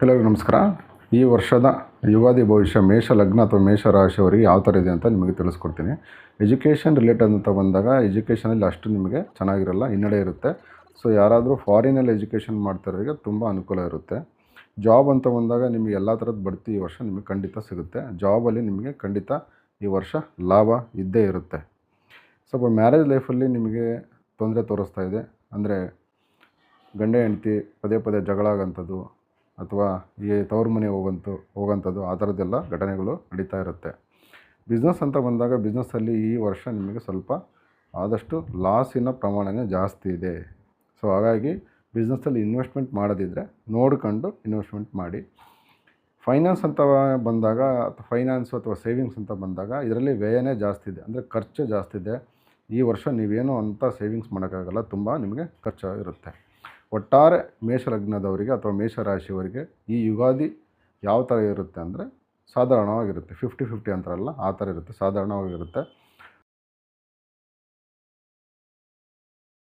ಎಲ್ಲರಿಗೂ ನಮಸ್ಕಾರ. ಈ ವರ್ಷದ ಯುಗಾದಿ ಭವಿಷ್ಯ ಮೇಷ ಲಗ್ನ ಅಥವಾ ಮೇಷ ರಾಶಿಯವರಿಗೆ ಯಾವ ಥರ ಇದೆ ಅಂತ ನಿಮಗೆ ತಿಳಿಸ್ಕೊಡ್ತೀನಿ. ಎಜುಕೇಷನ್ ರಿಲೇಟೆಡ್ ಅಂತ ಬಂದಾಗ ಎಜುಕೇಷನಲ್ಲಿ ಅಷ್ಟು ನಿಮಗೆ ಚೆನ್ನಾಗಿರಲ್ಲ, ಹಿನ್ನಡೆ ಇರುತ್ತೆ. ಸೊ ಯಾರಾದರೂ ಫಾರಿನಲ್ಲಿ ಎಜುಕೇಷನ್ ಮಾಡ್ತಾರೋರಿಗೆ ತುಂಬ ಅನುಕೂಲ ಇರುತ್ತೆ. ಜಾಬ್ ಅಂತ ಬಂದಾಗ ನಿಮಗೆ ಎಲ್ಲ ಥರದ ಬಡ್ತಿ ಈ ವರ್ಷ ನಿಮಗೆ ಖಂಡಿತ ಸಿಗುತ್ತೆ. ಜಾಬಲ್ಲಿ ನಿಮಗೆ ಖಂಡಿತ ಈ ವರ್ಷ ಲಾಭ ಇದ್ದೇ ಇರುತ್ತೆ. ಸ್ವಲ್ಪ ಮ್ಯಾರೇಜ್ ಲೈಫಲ್ಲಿ ನಿಮಗೆ ತೊಂದರೆ ತೋರಿಸ್ತಾ ಇದೆ. ಅಂದರೆ ಗಂಡ ಹೆಂಡತಿ ಪದೇ ಪದೇ ಜಗಳ ಆಗೋಂಥದ್ದು ಅಥವಾ ಈ ತವರು ಮನೆ ಹೋಗೋಂಥದ್ದು ಆ ಥರದ್ದೆಲ್ಲ ಘಟನೆಗಳು ನಡೀತಾ ಇರುತ್ತೆ. ಬಿಸ್ನೆಸ್ ಅಂತ ಬಂದಾಗ ಬಿಸ್ನೆಸ್ಸಲ್ಲಿ ಈ ವರ್ಷ ನಿಮಗೆ ಸ್ವಲ್ಪ ಆದಷ್ಟು ಲಾಸಿನ ಪ್ರಮಾಣನೇ ಜಾಸ್ತಿ ಇದೆ. ಸೊ ಹಾಗಾಗಿ ಬಿಸ್ನೆಸ್ಸಲ್ಲಿ ಇನ್ವೆಸ್ಟ್ಮೆಂಟ್ ಮಾಡೋದಿದ್ದರೆ ನೋಡಿಕೊಂಡು ಇನ್ವೆಸ್ಟ್ಮೆಂಟ್ ಮಾಡಿ. ಫೈನಾನ್ಸ್ ಅಂತ ಬಂದಾಗ ಫೈನಾನ್ಸು ಅಥವಾ ಸೇವಿಂಗ್ಸ್ ಅಂತ ಬಂದಾಗ ಇದರಲ್ಲಿ ವ್ಯಯನೇ ಜಾಸ್ತಿ ಇದೆ, ಅಂದರೆ ಖರ್ಚು ಜಾಸ್ತಿ ಇದೆ. ಈ ವರ್ಷ ನೀವೇನು ಅಂತ ಸೇವಿಂಗ್ಸ್ ಮಾಡೋಕ್ಕಾಗಲ್ಲ, ತುಂಬ ನಿಮಗೆ ಖರ್ಚು ಇರುತ್ತೆ. ಒಟ್ಟಾರೆ ಮೇಷಲಗ್ನದವರಿಗೆ ಅಥವಾ ಮೇಷರಾಶಿಯವರಿಗೆ ಈ ಯುಗಾದಿ ಯಾವ ಥರ ಇರುತ್ತೆ ಅಂದರೆ ಸಾಧಾರಣವಾಗಿರುತ್ತೆ. 50-50 ಅಂತಾರಲ್ಲ, ಆ ಥರ ಇರುತ್ತೆ, ಸಾಧಾರಣವಾಗಿರುತ್ತೆ.